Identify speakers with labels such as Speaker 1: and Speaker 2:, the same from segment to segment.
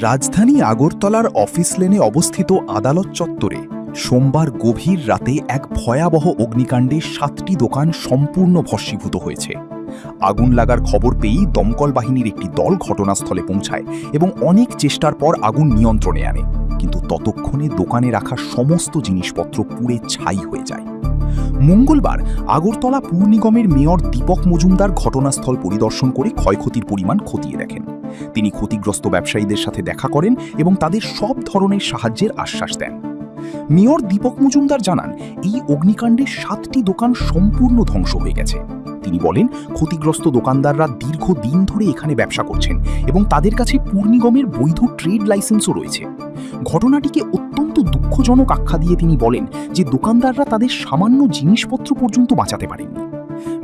Speaker 1: রাজধানী আগরতলার অফিস লেনে অবস্থিত আদালত চত্বরে সোমবার গভীর রাতে এক ভয়াবহ অগ্নিকাণ্ডে 7টি দোকান সম্পূর্ণ ভস্মীভূত হয়েছে। আগুন লাগার খবর পেয়েই দমকল বাহিনীর একটি দল ঘটনাস্থলে পৌঁছায় এবং অনেক চেষ্টার পর আগুন নিয়ন্ত্রণে আনে, কিন্তু ততক্ষণে দোকানে রাখা সমস্ত জিনিসপত্র পুড়ে ছাই হয়ে যায়। মঙ্গলবার আগরতলা পুর নিগমের মেয়র দীপক মজুমদার ঘটনাস্থল পরিদর্শন করে ক্ষয়ক্ষতির পরিমাণ খতিয়ে দেখেন। তিনি ক্ষতিগ্রস্ত ব্যবসায়ীদের সাথে দেখা করেন এবং তাদের সব ধরনের সাহায্যের আশ্বাস দেন। মেয়র দীপক মজুমদার জানান, এই অগ্নিকাণ্ডে 7টি দোকান সম্পূর্ণ ধ্বংস হয়ে গেছে। তিনি বলেন, ক্ষতিগ্রস্ত দোকানদাররা দীর্ঘদিন ধরে এখানে ব্যবসা করছেন এবং তাদের কাছে পুর নিগমের বৈধ ট্রেড লাইসেন্সও রয়েছে। ঘটনাটিকে অত্যন্ত দুঃখজনক আখ্যা দিয়ে তিনি বলেন যে দোকানদাররা তাদের সামান্য জিনিসপত্র পর্যন্ত বাঁচাতে পারেননি।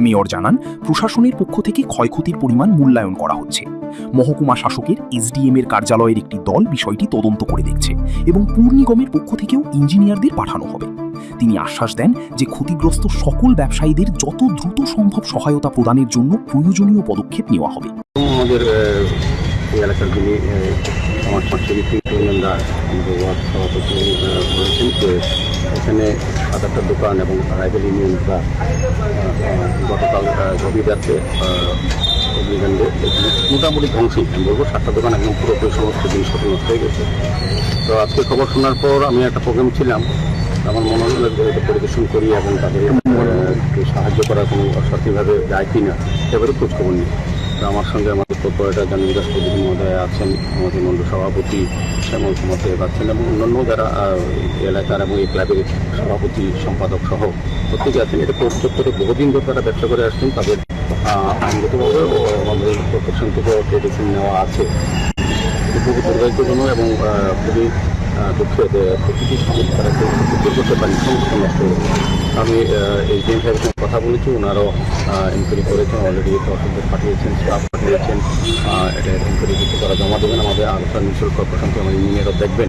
Speaker 1: মেয়র জানান, প্রশাসনের পক্ষ থেকে ক্ষয়ক্ষতির পরিমাণ মূল্যায়ন করা হচ্ছে। মহকুমা শাসকের এসডিএম এর কার্যালয়ের একটি দল বিষয়টি তদন্ত করে দেখছে এবং পুর নিগমের পক্ষ থেকেও ইঞ্জিনিয়ারদের পাঠানো হবে। তিনি আশ্বাস দেন যে ক্ষতিগ্রস্ত সকল ব্যবসায়ীদের যত দ্রুত সম্ভব সহায়তা প্রদানের জন্য প্রয়োজনীয় পদক্ষেপ নেওয়া হবে।
Speaker 2: আমাদের এলাকার যিনি সমাজসেবী ইউনিয়নরা আমাদের ওয়ার্ড সভাপতি বলেছেন যে এখানে 7-8টা দোকান এবং রাইফেল ইউনিয়নরা গতকাল গভীর রাতে অগ্নিকাণ্ডে মোটামুটি ধ্বংসী, আমি বলবো 7টা দোকান একদম পুরোপুরি সমস্ত জিনিসপত্র নষ্ট হয়ে গেছে। তো আজকে খবর শোনার পর আমি একটা প্রোগ্রাম ছিলাম, আমার মনে হলো যেহেতু পরিদর্শন করি এবং তাদের সাহায্য করার কোনো সঠিকভাবে যায় কি না সেবারও খোঁজখবর নিই। আমার সঙ্গে আমাদের কর্পোরেটর জানিদাস প্রদীপ মহোদয় আছেন, আমাদের মন্ডল সভাপতি শ্যামল কুমার দেব আছেন এবং অন্যান্য যারা এলাকার এবং এই ক্লাবের সভাপতি সম্পাদক সহ প্রত্যেকে আছেন। এটা চত্বরে বহুদিন ধরে তারা ব্যবসা করে আসছেন, তাদের আইনগতভাবে ও আমাদের কর্পোরেশন থেকে ট্রেডিশন নেওয়া আছে। খুবই দুর্ভাগ্যজনক এবং খুবই দুঃখের প্রতিটি সমাজ তারা কেউ করতে পারেন, সমস্ত নষ্ট হয়েছে। আমি এই যে সাহেবের সঙ্গে কথা বলেছি, ওনারাও এনকোয়ারি করেছেন, অলরেডি তহসিলদার পাঠিয়েছেন, স্টাফ পাঠিয়েছেন। এটা এনকোয়ারি কিছু তারা জমা দেবেন আমাদের আগরতলা মিউনিসিপ্যাল কর্পোরেশনকে, আমার ইঞ্জিনিয়ারও দেখবেন